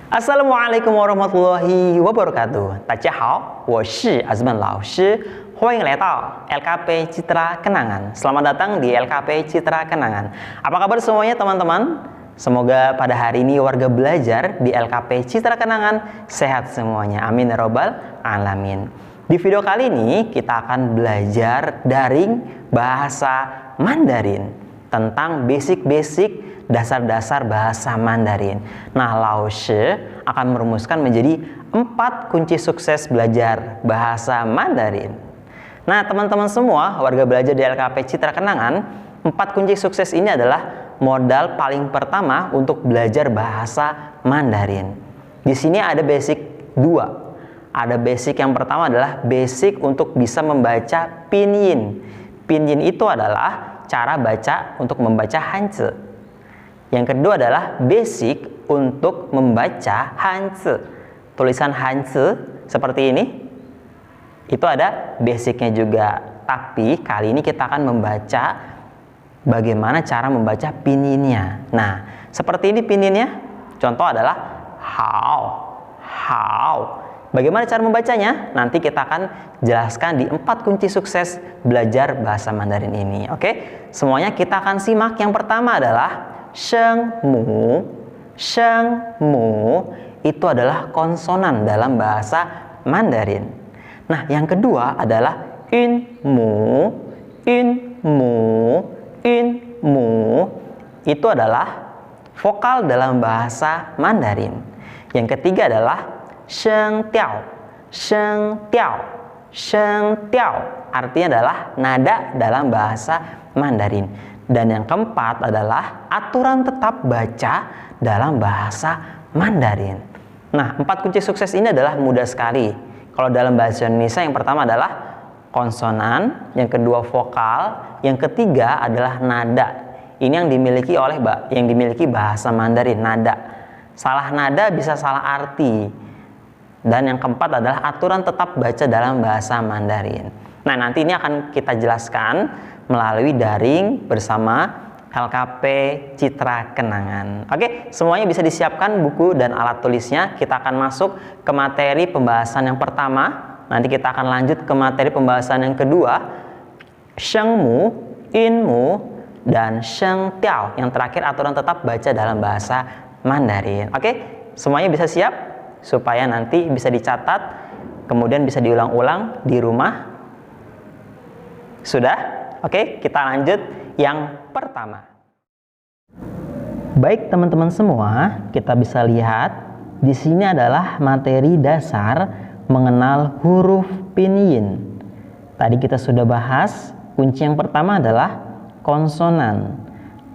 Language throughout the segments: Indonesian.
Assalamualaikum warahmatullahi wabarakatuh. 大家好，我是 Azman 老师，欢迎来到 LKP Citra Kenangan. Selamat datang di LKP Citra Kenangan. Apa kabar semuanya teman-teman? Semoga pada hari ini warga belajar di LKP Citra Kenangan sehat semuanya. Amin ya robbal alamin. Di video kali ini kita akan belajar daring bahasa Mandarin tentang basic-basic dasar-dasar bahasa Mandarin. Nah, Lao Shi akan merumuskan menjadi 4 kunci sukses belajar bahasa Mandarin. Nah, teman-teman semua, warga belajar di LKP Citra Kenangan, 4 kunci sukses ini adalah modal paling pertama untuk belajar bahasa Mandarin. Di sini ada basic 2. Ada basic yang pertama adalah basic untuk bisa membaca pinyin. Pinyin itu adalah cara baca untuk membaca Hanzi. Yang kedua adalah basic untuk membaca Hanzi. Tulisan Hanzi seperti ini. Itu ada basicnya juga. Tapi kali ini kita akan membaca bagaimana cara membaca pinyinnya. Nah, seperti ini pinyinnya. Contoh adalah hao, hao. Bagaimana cara membacanya? Nanti kita akan jelaskan di 4 kunci sukses belajar bahasa Mandarin ini. Oke? Semuanya kita akan simak. Yang pertama adalah sheng mu. Sheng mu itu adalah konsonan dalam bahasa Mandarin. Nah, yang kedua adalah yun mu. Yun mu. Yun mu itu adalah vokal dalam bahasa Mandarin. Yang ketiga adalah sheng tiao. Sheng tiao. Sheng tiao artinya adalah nada dalam bahasa Mandarin. Dan yang keempat adalah aturan tetap baca dalam bahasa Mandarin. Nah, 4 kunci sukses ini adalah mudah sekali. Kalau dalam bahasa Indonesia yang pertama adalah konsonan, yang kedua vokal, yang ketiga adalah nada. Ini yang dimiliki bahasa Mandarin, nada. Salah nada bisa salah arti. Dan yang keempat adalah aturan tetap baca dalam bahasa Mandarin. Nah, nanti ini akan kita jelaskan melalui daring bersama LKP Citra Kenangan. Oke, semuanya bisa disiapkan buku dan alat tulisnya. Kita akan masuk ke materi pembahasan yang pertama. Nanti kita akan lanjut ke materi pembahasan yang kedua. Sheng mu, in mu, dan sheng tiao. Yang terakhir aturan tetap baca dalam bahasa Mandarin. Oke, semuanya bisa siap supaya nanti bisa dicatat, kemudian bisa diulang-ulang di rumah. Sudah? Oke, kita lanjut yang pertama. Baik teman-teman semua, kita bisa lihat di sini adalah materi dasar mengenal huruf pinyin. Tadi kita sudah bahas kunci yang pertama adalah konsonan.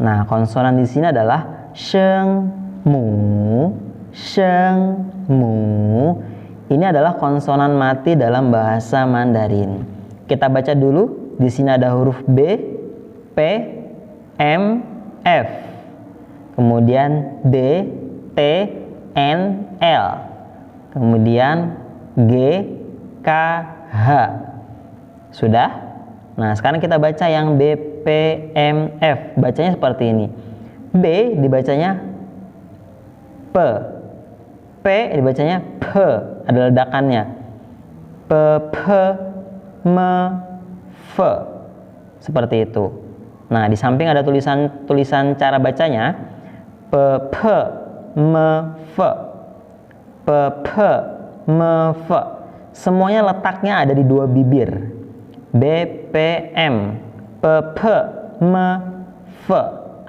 Nah, konsonan di sini adalah sheng mu, sheng mu. Ini adalah konsonan mati dalam bahasa Mandarin. Kita baca dulu. Di sini ada huruf B, P, M, F. Kemudian D, T, N, L. Kemudian G, K, H. Sudah? Nah, sekarang kita baca yang B, P, M, F. Bacanya seperti ini. B dibacanya P. P dibacanya P. Ada ledakannya. P, P, M, F. Seperti itu. Nah, di samping ada tulisan cara bacanya. P, P, M, F. P, P, M, F. Semuanya letaknya ada di 2 bibir. B, P, M. P, P, M, F.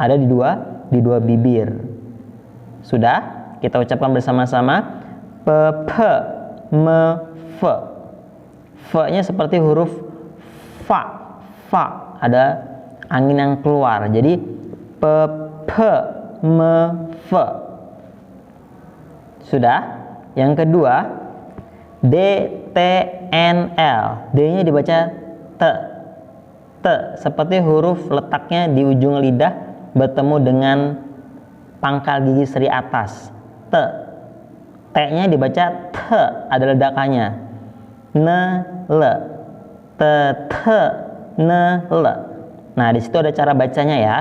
Ada di dua bibir. Sudah? Kita ucapkan bersama-sama. P, P, M, F. F-nya seperti huruf fa, fa, ada angin yang keluar. Jadi p, p, m, f. Sudah? Yang kedua, d, t, n, l. D-nya dibaca t, t, seperti huruf letaknya di ujung lidah bertemu dengan pangkal gigi seri atas. T. T-nya dibaca t, ada ledakannya. N, l. T, t, n, l. Nah, di situ ada cara bacanya ya.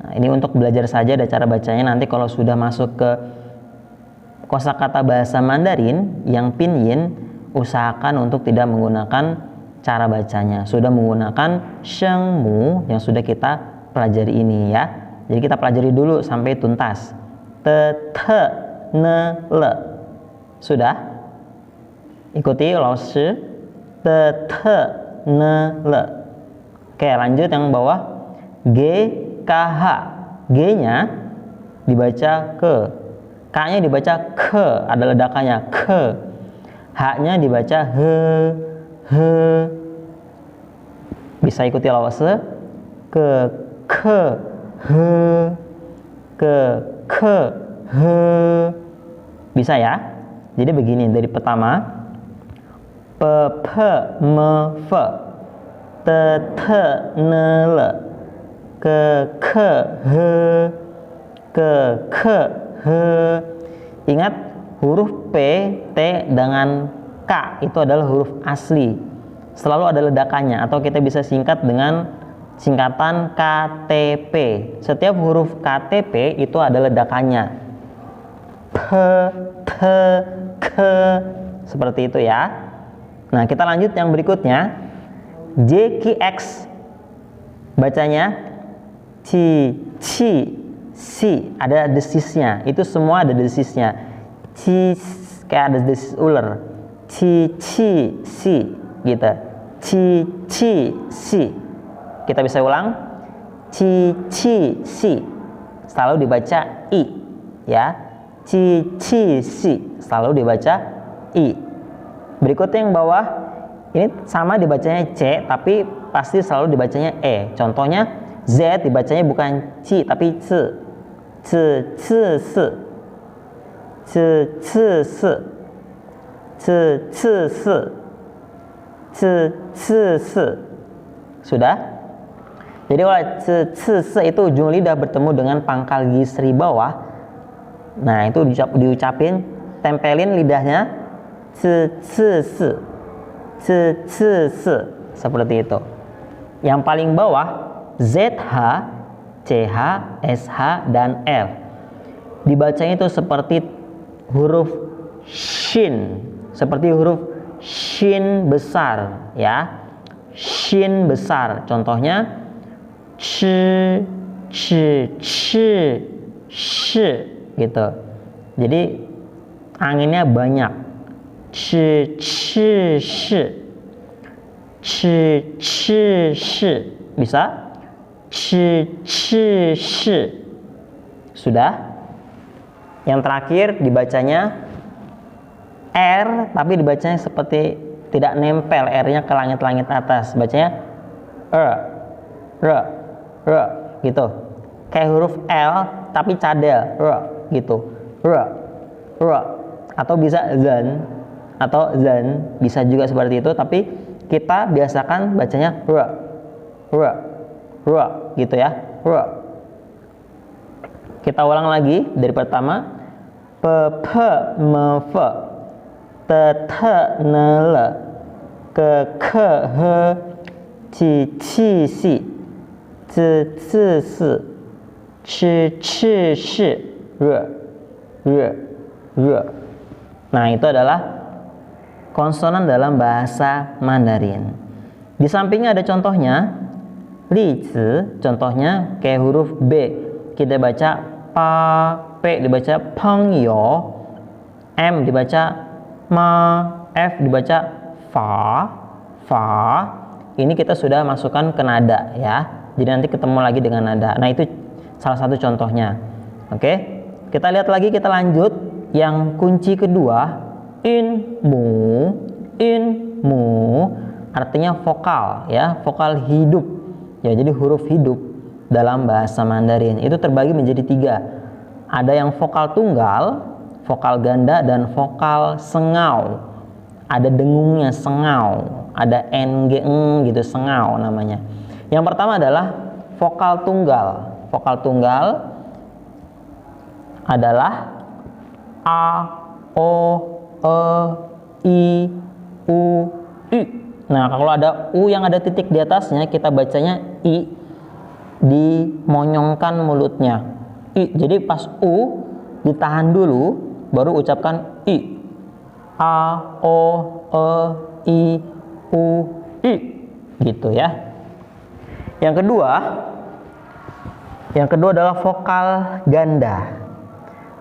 Nah, ini untuk belajar saja ada cara bacanya. Nanti kalau sudah masuk ke kosakata bahasa Mandarin yang pinyin, usahakan untuk tidak menggunakan cara bacanya. Sudah menggunakan shengmu yang sudah kita pelajari ini ya. Jadi kita pelajari dulu sampai tuntas. Te, te, ne, le. Sudah? Ikuti laoshi. Te, te, ne, le. Oke, lanjut yang bawah. G, K, H. G-nya dibaca ke. K-nya dibaca ke, ada ledakannya ke. H-nya dibaca he, he. Bisa ikuti lawase. Ke, he, ke, he. Bisa ya? Jadi begini, dari pertama pe, me, fe, te, ne, le, ke, he, ke, he. Ingat huruf P, T dengan K itu adalah huruf asli. Selalu ada ledakannya atau kita bisa singkat dengan singkatan KTP. Setiap huruf KTP itu ada ledakannya. P, T, K. Seperti itu ya. Nah, kita lanjut yang berikutnya. JQX. Bacanya ci, si, ada desisnya. Itu semua ada desisnya. Ci, kayak ada desis ular. Ci, si, gitu. Ci, si. Kita bisa ulang. Ci, si. Selalu dibaca i, ya. Ci, si. Selalu dibaca i. Berikutnya yang bawah. Ini sama dibacanya C, tapi pasti selalu dibacanya E. Contohnya Z dibacanya bukan ci tapi ce. Ce, se. Ce, se. Ce, se. Ce, se. Sudah? Jadi kalau ce, itu ujung lidah bertemu dengan pangkal gigi bawah. Nah, itu diucapin, tempelin lidahnya. Ce, se. Ce, se. Seperti itu. Yang paling bawah ZH, CH, SH, dan L. Dibacanya itu seperti huruf shin, seperti huruf shin besar, ya. Shin besar. Contohnya chi, shi, gitu. Jadi anginnya banyak. Chi, shi. Bisa? Chi, shi. Sudah? Yang terakhir dibacanya R, tapi dibacanya seperti tidak nempel R-nya ke langit-langit atas. Bacanya R, gitu. Kayak huruf L tapi cadel, gitu. R. Atau bisa zan, bisa juga seperti itu, tapi kita biasakan bacanya R, gitu ya. Kita ulang lagi dari pertama. P, me, fe, te, ne, le, ke, he, ci, si, ci, si, shi, r. Nah, itu adalah konsonan dalam bahasa Mandarin. Di sampingnya ada contohnya. Li zi, contohnya kayak huruf B. Kita baca pa, P dibaca pengyo, M dibaca ma, F dibaca fa. Ini kita sudah masukkan ke nada ya. Jadi nanti ketemu lagi dengan nada. Nah, itu salah satu contohnya. Oke. Kita lihat lagi, kita lanjut yang kunci kedua, in mu artinya vokal ya, vokal hidup. Ya, jadi huruf hidup dalam bahasa Mandarin itu terbagi menjadi 3. Ada yang vokal tunggal, vokal ganda, dan vokal sengau. Ada dengungnya sengau, ada ng gitu, sengau namanya. Yang pertama adalah vokal tunggal. Vokal tunggal adalah a, o, e, i, u, i. Nah, kalau ada u yang ada titik di atasnya, kita bacanya i, dimonyongkan mulutnya. I. Jadi pas u ditahan dulu, baru ucapkan i. A, o, e, i, u, i. Gitu ya. Yang kedua adalah vokal ganda.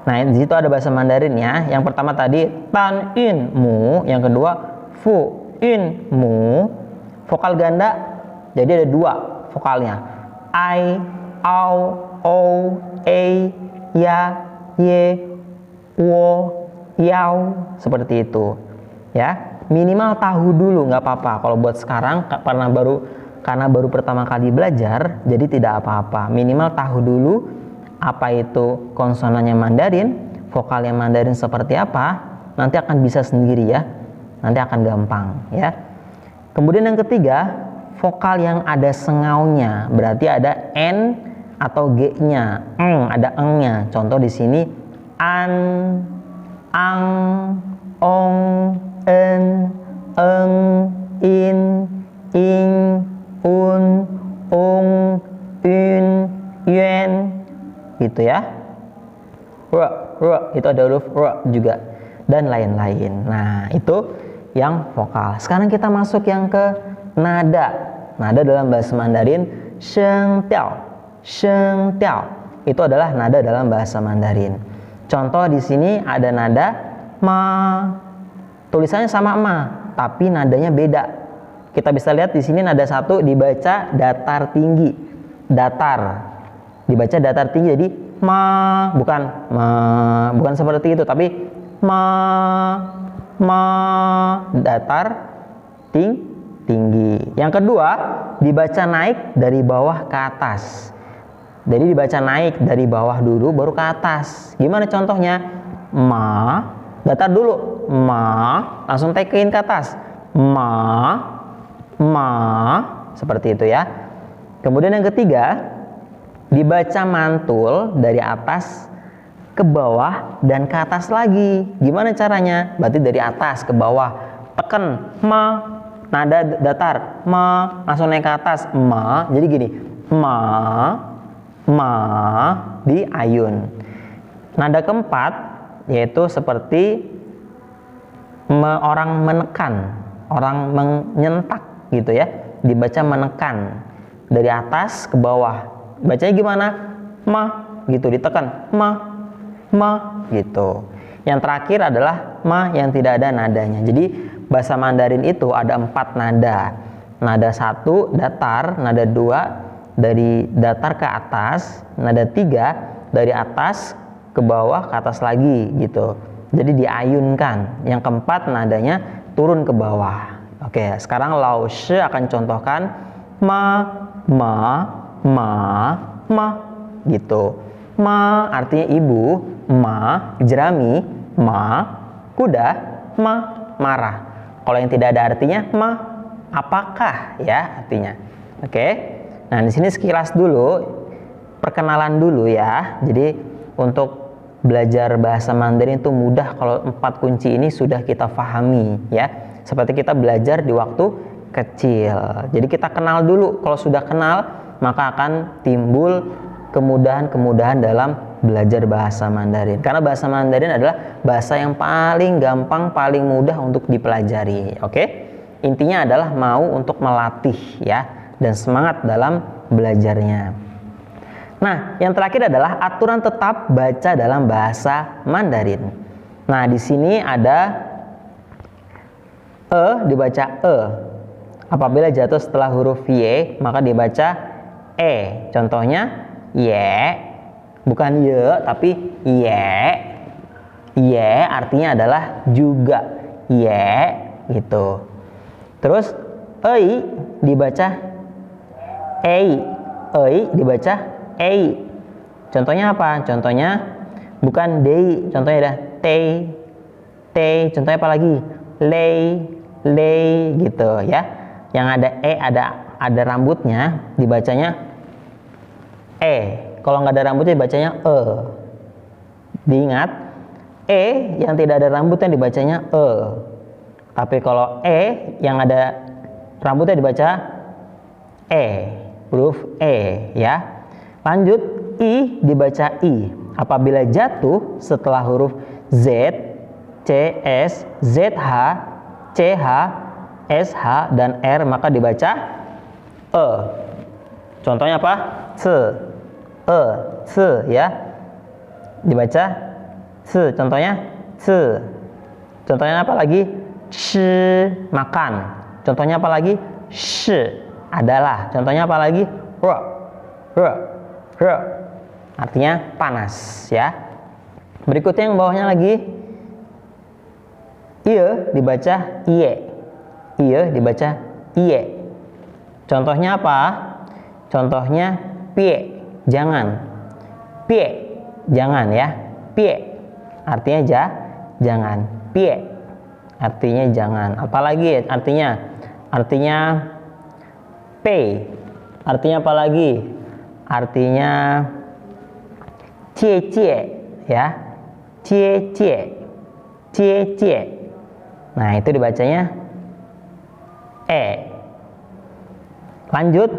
Nah, di situ ada bahasa Mandarin ya. Yang pertama tadi tan in mu, yang kedua fu in mu. Vokal ganda jadi ada 2 vokalnya. I, au, o, e, ya, ye, wo, yau, seperti itu ya. Minimal tahu dulu, nggak apa-apa kalau buat sekarang karena baru pertama kali belajar, jadi tidak apa-apa. Minimal tahu dulu apa itu konsonannya Mandarin, vokalnya Mandarin seperti apa, nanti akan bisa sendiri ya, nanti akan gampang ya. Kemudian yang ketiga, vokal yang ada sengaunya, berarti ada n atau g-nya, ada eng-nya. Contoh di sini an, ang, ong, en, eng, in, ing, un, ung, un, yuen, gitu ya. Itu ada huruf r juga dan lain-lain. Nah, itu yang vokal. Sekarang kita masuk yang ke nada. Nada dalam bahasa Mandarin sheng tiao. Sheng tiao itu adalah nada dalam bahasa Mandarin. Contoh di sini ada nada ma. Tulisannya sama ma, tapi nadanya beda. Kita bisa lihat di sini nada 1 dibaca datar tinggi. Datar. Dibaca datar tinggi, jadi ma, bukan seperti itu, tapi ma datar tinggi. Yang kedua, dibaca naik dari bawah ke atas. Jadi dibaca naik dari bawah dulu baru ke atas. Gimana contohnya? Ma, datar dulu. Ma, langsung tekein ke atas. Ma, seperti itu ya. Kemudian yang ketiga, dibaca mantul dari atas ke bawah dan ke atas lagi. Gimana caranya? Berarti dari atas ke bawah, tekan ma, nada datar, ma, langsung naik ke atas, ma. Jadi gini, ma di ayun. Nada keempat yaitu seperti orang menekan, orang menyentak gitu ya. Dibaca menekan dari atas ke bawah. Bacanya gimana? Ma, gitu, ditekan, ma gitu. Yang terakhir adalah ma yang tidak ada nadanya. Jadi bahasa Mandarin itu ada 4 nada. Nada 1 datar, nada 2 dari datar ke atas, nada 3 dari atas ke bawah ke atas lagi gitu. Jadi diayunkan. Yang keempat nadanya turun ke bawah. Oke, sekarang Lao Shi akan contohkan ma gitu. Ma artinya ibu, ma jerami, ma kuda, ma marah. Kalau yang tidak ada artinya ma apakah ya artinya. Oke. Nah, di sini sekilas dulu perkenalan dulu ya. Jadi untuk belajar bahasa Mandarin itu mudah kalau 4 kunci ini sudah kita pahami ya. Seperti kita belajar di waktu kecil. Jadi kita kenal dulu. Kalau sudah kenal, maka akan timbul kemudahan-kemudahan dalam belajar bahasa Mandarin. Karena bahasa Mandarin adalah bahasa yang paling gampang, paling mudah untuk dipelajari. Oke? Intinya adalah mau untuk melatih ya dan semangat dalam belajarnya. Nah, yang terakhir adalah aturan tetap baca dalam bahasa Mandarin. Nah, di sini ada dibaca e. Apabila jatuh setelah huruf y, maka dibaca e. Contohnya ye, bukan ye tapi ye. Ye artinya adalah juga. Ye gitu. Terus ei dibaca ei. Ei dibaca ei. Contohnya apa? Contohnya bukan dei, contohnya ada tei. Tei, contohnya apa lagi? Lei gitu ya. Yang ada e ada rambutnya dibacanya e. Kalau nggak ada rambutnya dibacanya e. Diingat, e yang tidak ada rambutnya dibacanya e. Tapi kalau e yang ada rambutnya dibaca e. Huruf e ya. Lanjut, i dibaca i. Apabila jatuh setelah huruf Z, CS, ZH, CH, SH, dan R, maka dibaca E. Contohnya apa? C, ya. Dibaca C. Contohnya C. Contohnya apa lagi? Shi, makan. Contohnya apa lagi? Shi, adalah. Contohnya apa lagi? Re, artinya panas, ya. Berikutnya yang bawahnya lagi, Iye dibaca iye. Iye dibaca iye. Contohnya apa? Contohnya pie, jangan. Pie, jangan, ya. Pie artinya jangan. Pie artinya jangan. Apalagi artinya? Artinya pay. Artinya apa lagi? Artinya cie, ya. Cie. Nah, itu dibacanya e. Lanjut,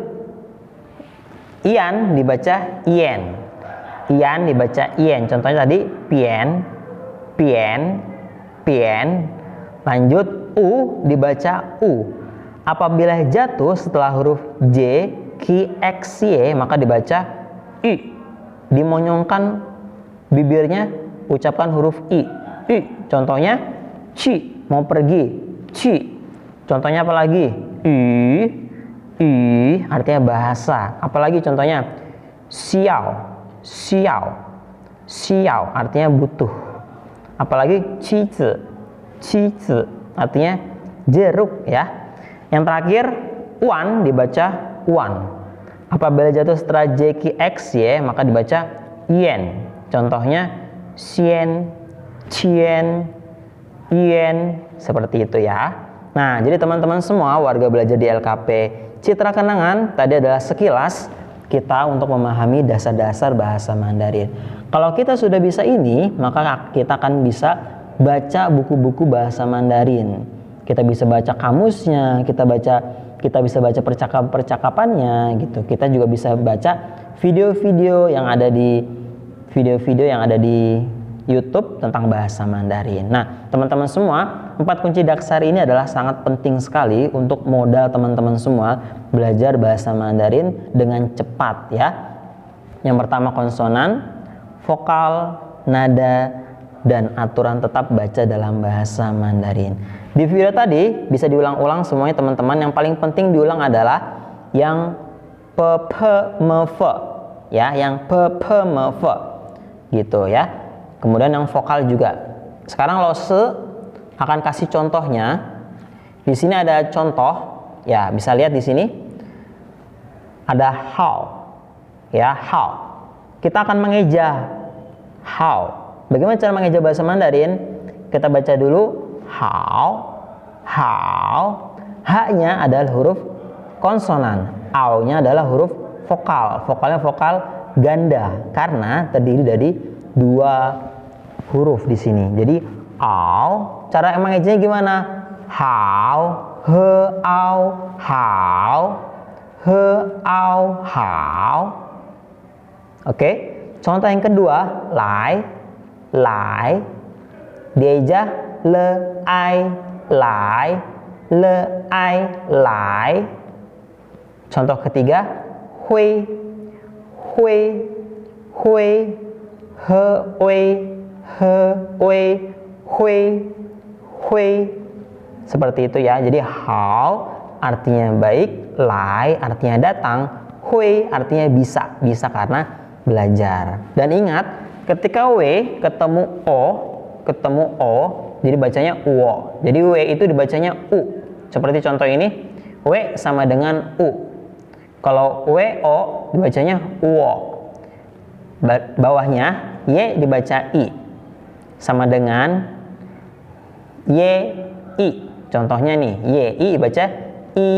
ian dibaca ien. Ian dibaca ien. Contohnya tadi pien. Lanjut, u dibaca u. Apabila jatuh setelah huruf J, Q, X, Y, maka dibaca I. Dimonyongkan bibirnya, ucapkan huruf I. Contohnya ci, mau pergi, ci. Contohnya apa lagi? I artinya bahasa. Apalagi contohnya? Xiao artinya butuh. Apalagi cizi artinya jeruk, ya. Yang terakhir, wan dibaca wan. Apabila jatuh setelah J, Q, X, Y, maka dibaca yen. Contohnya xian, cien, yen, seperti itu, ya. Nah, jadi teman-teman semua warga belajar di LKP Citra Kenangan, tadi adalah sekilas kita untuk memahami dasar-dasar bahasa Mandarin. Kalau kita sudah bisa ini, maka kita akan bisa baca buku-buku bahasa Mandarin. Kita bisa baca kamusnya, kita bisa baca percakapan-percakapannya gitu. Kita juga bisa baca video-video yang ada di YouTube tentang bahasa Mandarin. Nah, teman-teman semua, 4 kunci daksar ini adalah sangat penting sekali untuk modal teman-teman semua belajar bahasa Mandarin dengan cepat, ya. Yang pertama konsonan, vokal, nada, dan aturan tetap baca dalam bahasa Mandarin. Di video tadi bisa diulang-ulang semuanya teman-teman. Yang paling penting diulang adalah yang ya, yang gitu, ya. Kemudian yang vokal juga. Sekarang Lose akan kasih contohnya. Di sini ada contoh, ya, bisa lihat di sini. Ada how, ya, how. Kita akan mengeja how. Bagaimana cara mengeja bahasa Mandarin? Kita baca dulu how. H-nya adalah huruf konsonan, au-nya adalah huruf vokal. Vokalnya vokal ganda karena terdiri dari 2 huruf di sini. Jadi au, cara mengejanya gimana? How, he, au, how, he, au, how. Oke. Contoh yang kedua, lai, dieja le, ai, lai. Contoh ketiga, hui, hui. Seperti itu, ya. Jadi how artinya baik, lai artinya datang, hui artinya bisa karena belajar. Dan ingat, ketika w ketemu o, jadi bacanya uo. Jadi w itu dibacanya u. Seperti contoh ini, w sama dengan u. Kalau wo dibacanya uo. Bawahnya y dibaca i. Sama dengan i. Contohnya nih, i baca i.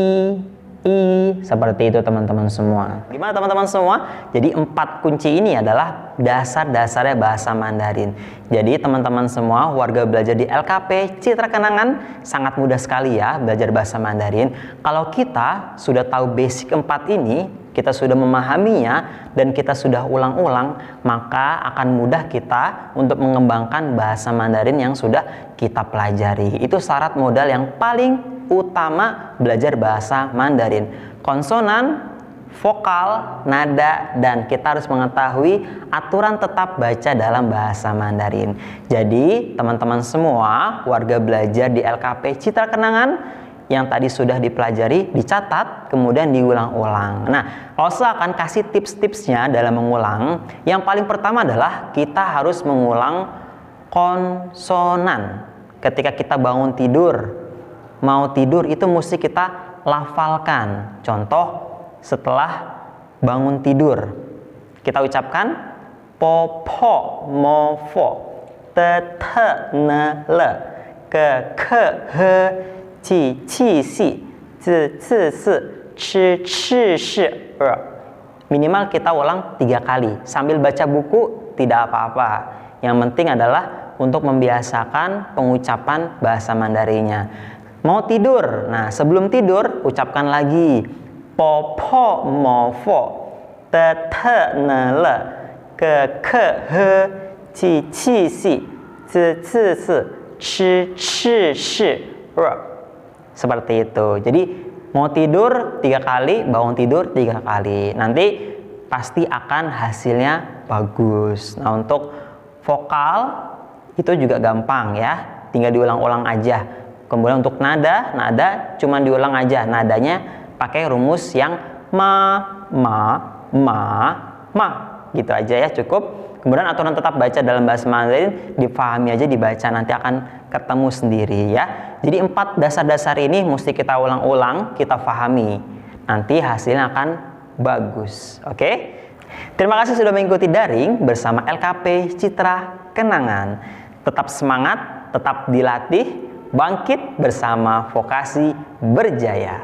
Seperti itu teman-teman semua. Gimana teman-teman semua? Jadi 4 kunci ini adalah dasar-dasarnya bahasa Mandarin. Jadi teman-teman semua warga belajar di LKP Citra Kenangan sangat mudah sekali, ya, belajar bahasa Mandarin. Kalau kita sudah tahu basic 4 ini, kita sudah memahaminya, dan kita sudah ulang-ulang, maka akan mudah kita untuk mengembangkan bahasa Mandarin yang sudah kita pelajari. Itu syarat modal yang paling utama belajar bahasa Mandarin. Konsonan, vokal, nada, dan kita harus mengetahui aturan tetap baca dalam bahasa Mandarin. Jadi, teman-teman semua, warga belajar di LKP Citra Kenangan, yang tadi sudah dipelajari, dicatat, kemudian diulang-ulang. Nah, saya akan kasih tips-tipsnya dalam mengulang. Yang paling pertama adalah kita harus mengulang konsonan. Ketika kita bangun tidur, mau tidur, itu mesti kita lafalkan. Contoh, setelah bangun tidur, kita ucapkan po, po, mo, fo, te, te, ne, le, ke, he, ci, ci, si, zi, zi, si, chi, chi, shi, Minimal kita ulang 3 kali. Sambil baca buku tidak apa-apa. Yang penting adalah untuk membiasakan pengucapan bahasa Mandarinnya. Mau tidur, nah sebelum tidur ucapkan lagi po, po, mo, fo, te, te, ne, le, ke, he, ci, ci, si, zi, zi, si, chi, chi, shi, Seperti itu. Jadi mau tidur 3 kali, bangun tidur 3 kali. Nanti pasti akan hasilnya bagus. Nah, untuk vokal itu juga gampang ya. Tinggal diulang-ulang aja. Kemudian untuk nada cuma diulang aja. Nadanya pakai rumus yang ma, gitu aja ya, cukup. Kemudian aturan tetap baca dalam bahasa Mandarin dipahami aja, dibaca, nanti akan ketemu sendiri ya. Jadi 4 dasar-dasar ini mesti kita ulang-ulang, kita pahami. Nanti hasilnya akan bagus. Oke? Terima kasih sudah mengikuti daring bersama LKP Citra Kenangan. Tetap semangat, tetap dilatih, bangkit bersama Vokasi Berjaya.